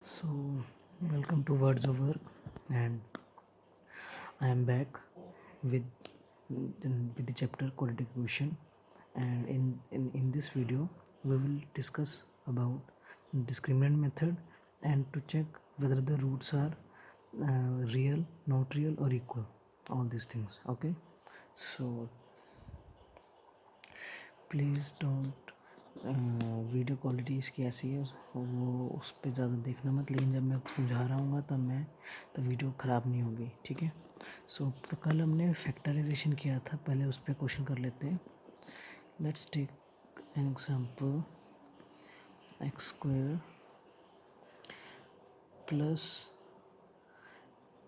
So, welcome to Words of Work, and I am back with with the chapter quality equation. And in this video, we will discuss about discriminant method and to check whether the roots are real, not real, or equal. All these things. Okay. So please don't video quality इसकी ऐसी है वो उस पर ज़्यादा देखना मत, लेकिन जब मैं समझा रहा हूँ तब वीडियो ख़राब नहीं होगी, ठीक है। सो कल हमने फैक्टराइजेशन किया था, पहले उस पर क्वेश्चन कर लेते हैं। Let's take an example x square plus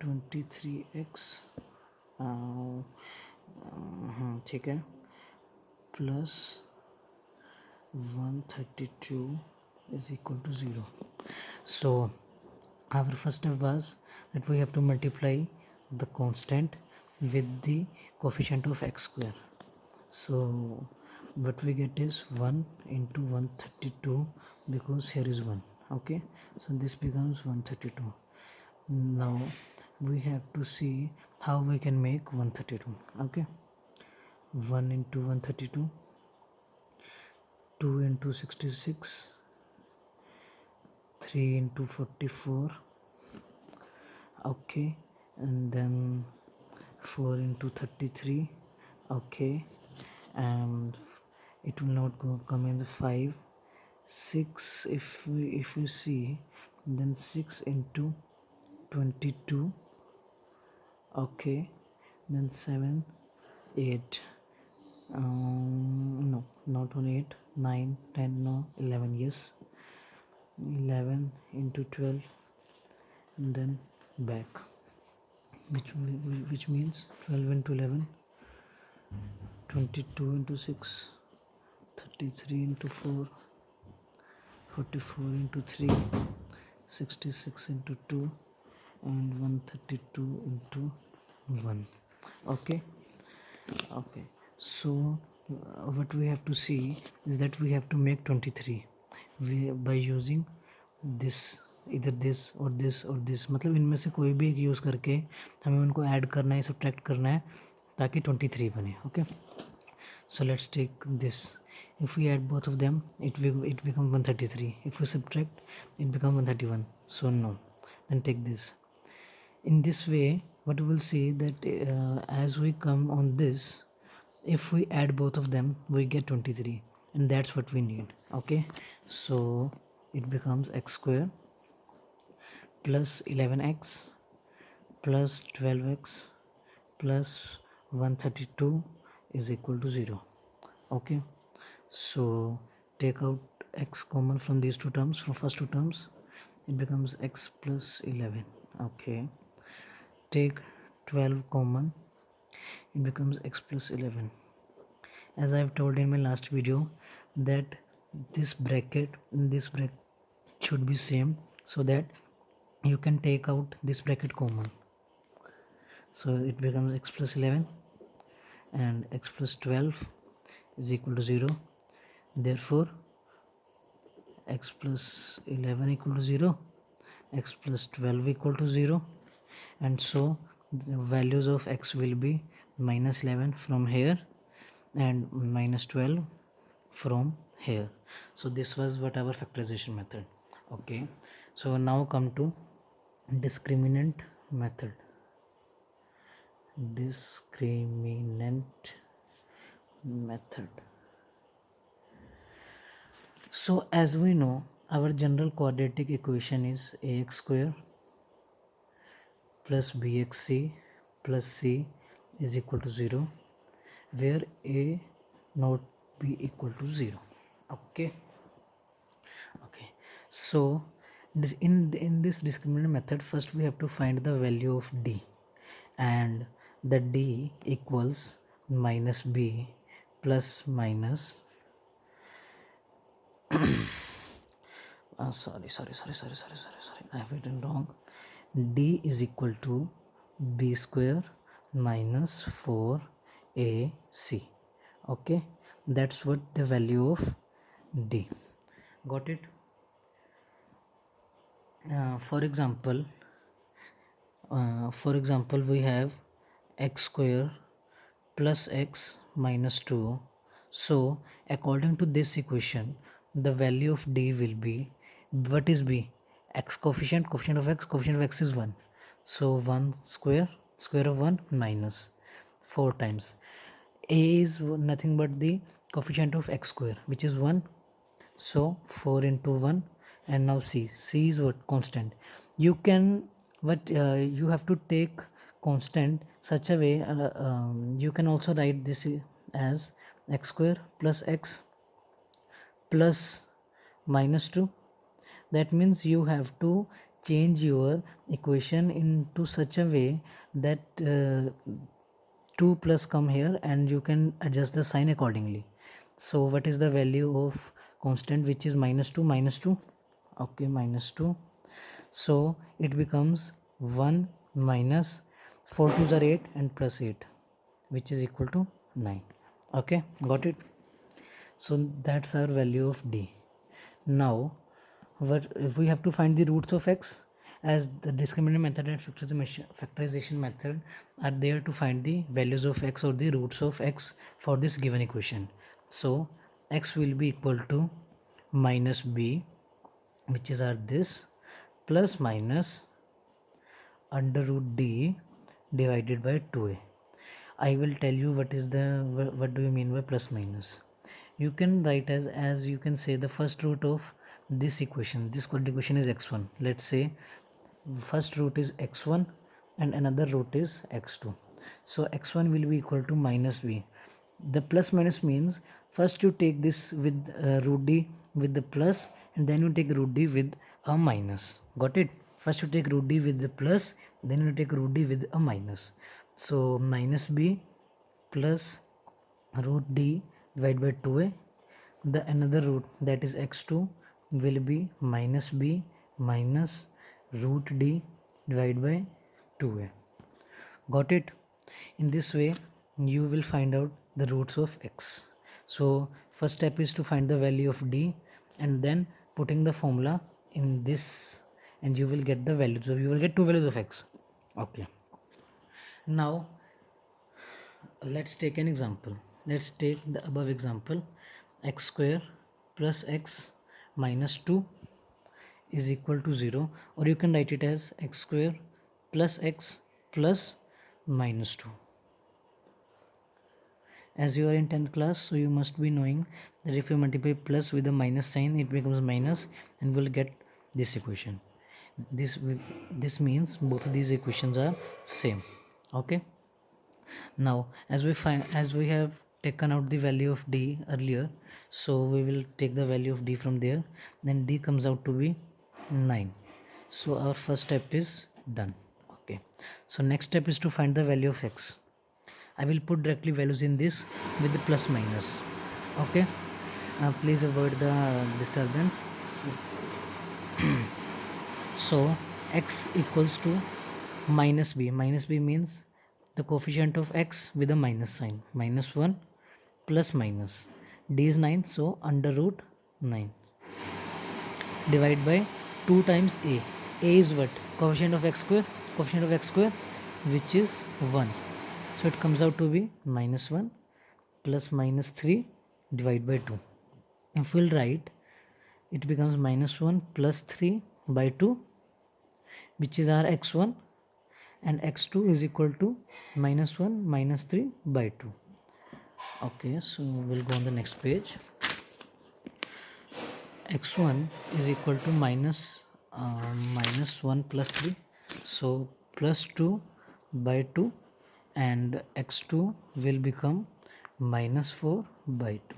23x, ठीक है, plus 132 is equal to 0. So our first step was that we have to multiply the constant with the coefficient of x square. So what we get is 1 into 132, because here is 1. Okay, so this becomes 132. Now we have to see how we can make 132. Okay, 1 into 132, 2 into 66, 3 into 44, okay, and then 4 into 33, okay, and it will not come in the 5. 6, if we see, then 6 into 22, okay, then 7, 8, no, not on 8, 9, 10, no, 11, yes, 11 into 12, and then back, which means 12 into 11, 22 into 6, 33 into 4, 44 into 3, 66 into 2, and 132 into 1. Okay, so what we have to see is that we have to make 23 by using this, इधर this और this और this, मतलब इनमें से कोई भी एक use करके हमें उनको ऐड करना है, सब्ट्रैक्ट करना है, ताकि 23 बने. Okay, so let's take this. If we add both of them, it becomes 133. If we subtract, it becomes 131. So no, then take this. In this way, what we will see that as we come on this, if we add both of them, we get 23, and that's what we need. Okay, so it becomes x square plus 11x plus 12x plus 132 is equal to 0. Okay, so take out x common from these two terms, from first two terms, it becomes x plus 11. Okay, take 12 common, it becomes x plus 11. As I have told in my last video that this bracket and this bracket should be same, so that you can take out this bracket common, so it becomes x plus 11 and x plus 12 is equal to 0. Therefore x plus 11 equal to 0, x plus 12 equal to 0, and so the values of x will be minus 11 from here and minus 12 from here. So this was what our factorization method. Okay, so now come to discriminant method. So as we know, our general quadratic equation is ax square plus bxc plus c is equal to 0, where a not be equal to 0. Okay, so this in this discriminant method, first we have to find the value of d, and the d equals minus b plus minus sorry, I have written wrong. D is equal to b square minus 4ac. Okay, that's what the value of d. Got it? For example, we have x square plus x minus 2. So according to this equation, the value of d will be, what is b? X coefficient of x is 1. So 1 square of 1 minus 4 times. A is nothing but the coefficient of x square, which is 1. So 4 into 1. And now c is what? Constant. You can, what you have to take constant such a way, you can also write this as x square plus x plus minus 2. That means you have to change your equation into such a way that 2 plus come here and you can adjust the sign accordingly. So what is the value of constant, which is minus 2? Okay, minus 2. So it becomes 1 minus 4 2s are 8 and plus 8, which is equal to 9. Okay, got it? So that's our value of d. Now what if we have to find the roots of x, as the discriminant method and factorization method are there to find the values of x or the roots of x for this given equation. So x will be equal to minus b, which is our this, plus minus under root d divided by 2a. I will tell you what is the, what do you mean by plus minus. You can write as you can say the first root of this equation. This equation is x1. Let's say first root is x1 and another root is x2. So x1 will be equal to minus b. The plus minus means first you take this with root d with the plus, and then you take root d with a minus. Got it? First you take root d with the plus, then you take root d with a minus. So minus b plus root d divided by 2a. The another root, that is x2, will be minus b minus root d divided by 2a. Got it? In this way you will find out the roots of x. So first step is to find the value of d and then putting the formula in this, and you will get the values of, you will get two values of x. Okay, now let's take an example. Let's take the above example. X square plus x minus 2 is equal to 0, or you can write it as x square plus x plus minus 2. As you are in 10th class, so you must be knowing that if you multiply plus with a minus sign, it becomes minus and we'll get this equation. This means both of these equations are same. Okay, now as we have taken out the value of d earlier, so we will take the value of d from there, then d comes out to be 9. So our first step is done. Okay, so next step is to find the value of x. I will put directly values in this with the plus minus. Okay, please avoid the disturbance. So x equals to minus b. Minus b means the coefficient of x with a minus sign. Minus 1 plus minus. D is 9, so under root 9. Divide by 2 times a. A is what? Coefficient of x square. Coefficient of x square, which is 1. So it comes out to be minus 1 plus minus 3 divided by 2. If we'll write, it becomes minus 1 plus 3 by 2, which is our x1, and x2 is equal to minus 1 minus 3 by 2. Okay, so we'll go on the next page. X1 is equal to minus 1 plus 3, so plus 2 by 2, and x2 will become minus 4 by 2.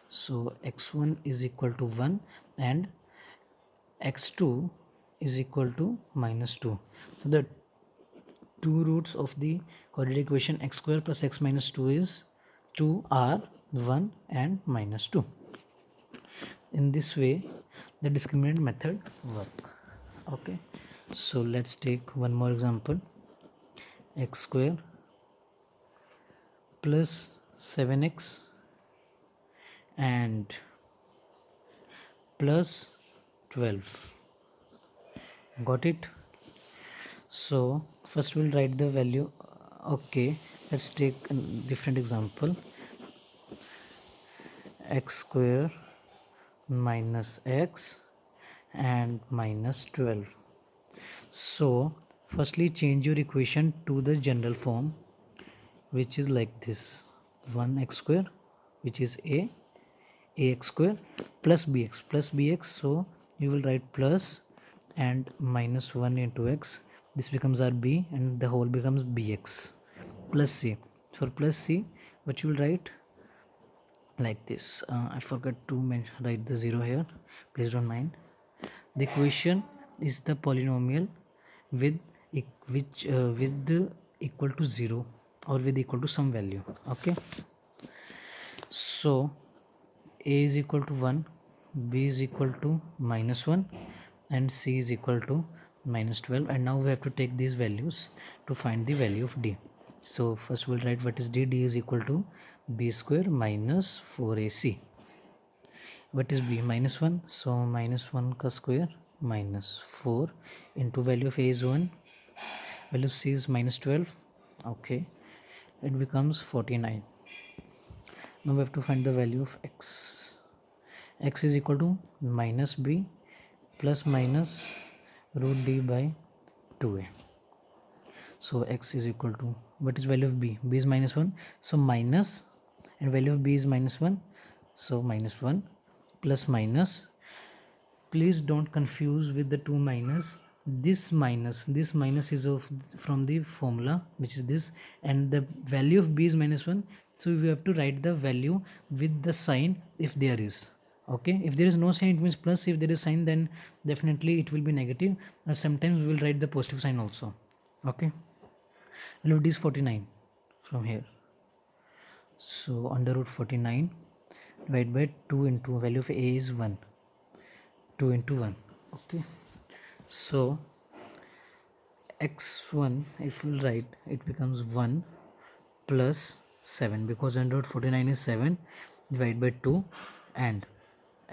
So x1 is equal to 1 and x2 is equal to minus 2. So the two roots of the quadratic equation x square plus x minus 2 is 2 are 1 and minus 2. In this way the discriminant method work. Okay, so let's take one more example. X square plus 7x and plus 12 Got it? So first we'll write the value. Okay, let's take a different example. X square minus x and minus 12. So firstly change your equation to the general form, which is like this: 1x square, which is ax square, plus bx. So you will write plus and minus 1 into x. This becomes our b and the whole becomes bx plus c. For plus c, what you will write like this. I forgot to write the 0 here, please don't mind. The equation is the polynomial with with the equal to 0 or with equal to some value. Okay, so a is equal to 1, b is equal to minus 1, and c is equal to minus 12. And now we have to take these values to find the value of d. So first we'll write what is d. D is equal to b square minus 4ac. What is b? Minus 1. So minus 1 ka square minus 4 into value of a is 1, value of c is minus 12. Okay, it becomes 49. Now we have to find the value of x. X is equal to minus b plus minus root d by 2a. So x is equal to, what is value of b? B is minus 1, so minus, and value of b is minus 1, so minus 1 plus minus. Please don't confuse with the two minus. This minus is of from the formula, which is this, and the value of b is minus 1, so we have to write the value with the sign if there is. Okay, if there is no sign it means plus, if there is sign then definitely it will be negative, and sometimes we will write the positive sign also. Okay, value of d is 49 from here, so under root 49 divided by 2 into value of a is 1, 2 into 1. Okay, so x1, if we'll write, it becomes 1 plus 7, because under root 49 is 7, divided by 2, and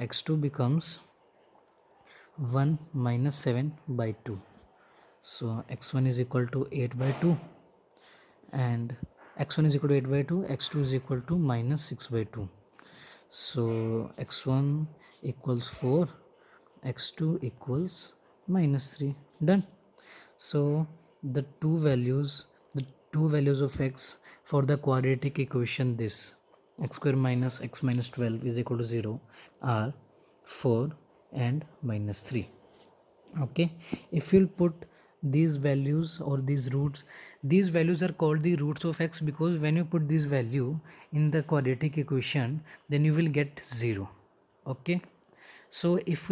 x2 becomes 1 minus 7 by 2. So x1 is equal to 8 by 2, and x1 is equal to 8 by 2, x2 is equal to minus 6 by 2. So x1 equals 4, x2 equals minus 3. Done. So the two values of x for the quadratic equation, this x square minus x minus 12 is equal to 0, are 4 and minus 3. Okay, if you'll put these values or these roots, these values are called the roots of x, because when you put this value in the quadratic equation then you will get 0. Okay, so if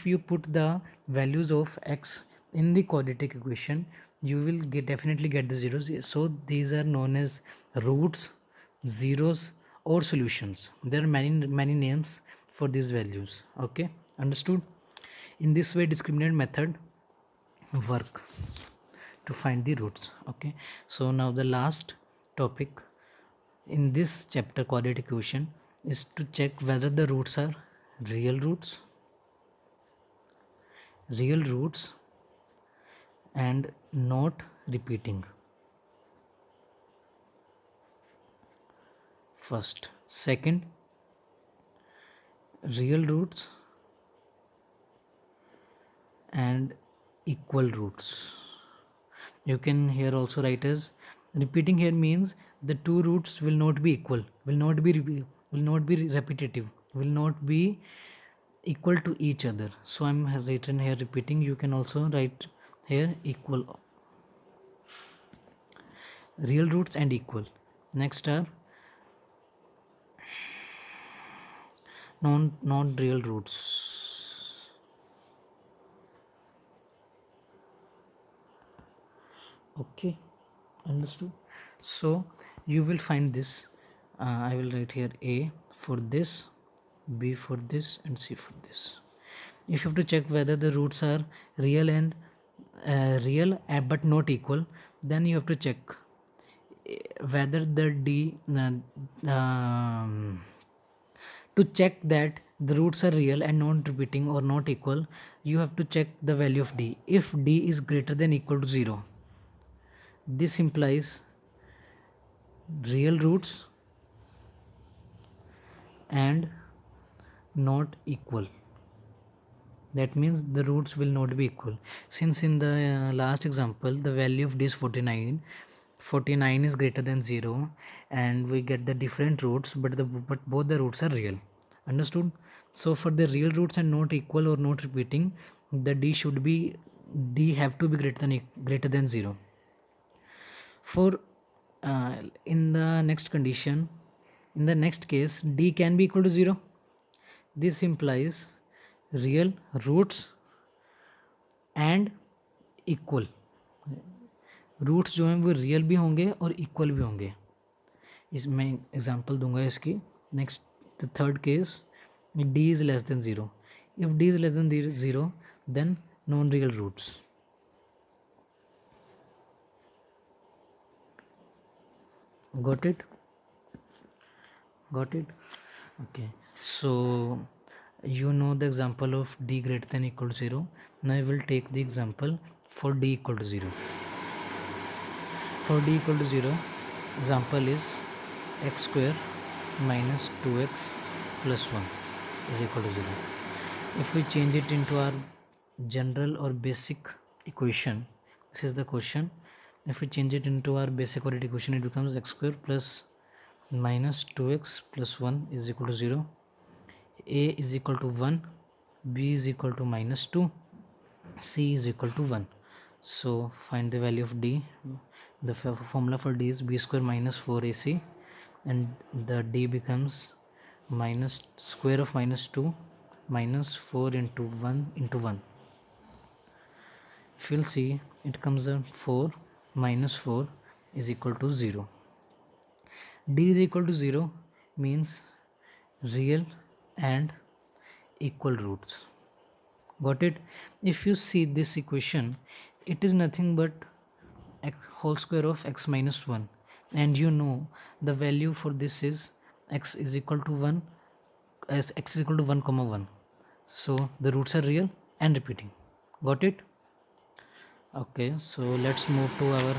you put the values of x in the quadratic equation, you will definitely get the zeros. So these are known as roots, zeros, or solutions. There are many names for these values. Okay, understood? In this way discriminant method work to find the roots. Okay, so now the last topic in this chapter, quadratic equation, is to check whether the roots are real roots and not repeating. First. Second, real roots and equal roots. You can here also write as repeating. Here means the two roots will not be equal, will not be repetitive, will not be equal to each other. So I'm written here repeating. You can also write here equal. Real roots and equal. Next are non real roots. Okay, understood? So you will find this. I will write here A for this, B for this, and C for this. If you have to check whether the roots are real and but not equal, then you have to check whether the D to check that the roots are real and not repeating or not equal, you have to check the value of d. If d is greater than equal to 0, this implies real roots and not equal. That means the roots will not be equal. Since in the last example the value of d is 49, 49 is greater than 0, and we get the different roots, but both the roots are real. Understood? So for the real roots and not equal or not repeating, the d have to be greater than 0. For in the next condition, in the next case, d can be equal to 0. This implies real roots and equal. Roots जो हैं वो real भी होंगे और equal भी होंगे. इसमें example दूंगा इसकी. Next the third case, D is less than 0. If D is less than 0 then non real roots. Got it? Okay, so you know the example of d greater than equal to 0. Now I will take the example for d equal to 0. For d equal to 0, example is x square minus 2x plus 1 is equal to 0. If we change it into our general or basic equation, this is the question. If we change it into our basic or equation, it becomes x square plus minus 2x plus 1 is equal to 0. A is equal to 1, b is equal to minus 2, c is equal to 1. So find the value of d. The formula for d is b square minus 4ac, and the d becomes minus square of minus 2 minus 4 into 1 into 1. If you'll see, it comes out 4 minus 4 is equal to 0. D is equal to 0 means real and equal roots. Got it? If you see this equation, it is nothing but x whole square of x minus 1, and you know the value for this is x is equal to 1, as x is equal to 1 comma 1. So the roots are real and repeating. Got it? Okay, so let's move to our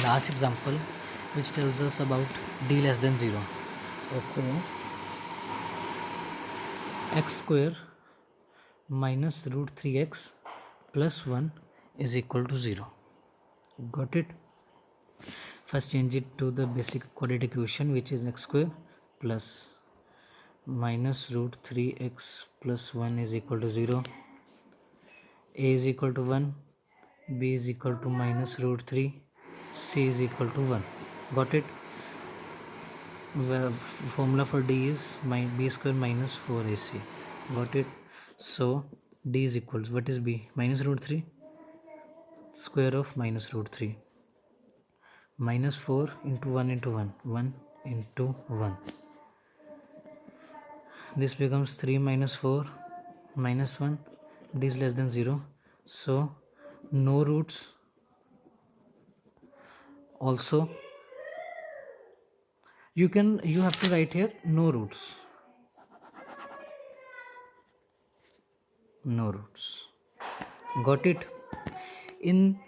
last example, which tells us about d less than 0. Okay, x square minus root 3x plus 1 is equal to 0. Got it? First change it to the basic quadratic equation, which is x square plus minus root 3x plus 1 is equal to 0. A is equal to 1, b is equal to minus root 3, c is equal to 1. Got it? The formula for d is b square minus 4ac. Got it? So d is equals, what is b? Minus root 3 square of minus root 3 minus 4 into 1 into 1, 1 into 1. This becomes 3 minus 4 minus 1. D is less than 0, so no roots. Also you have to write here no roots. Got it? In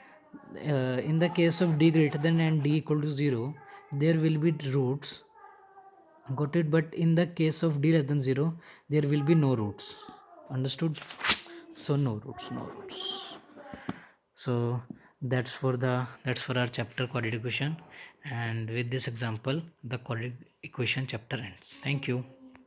the case of d greater than and d equal to 0, there will be roots. Got it? But in the case of d less than 0, there will be no roots. Understood? So no roots. So that's for our chapter quadratic equation, and with this example the quadratic equation chapter ends. Thank you.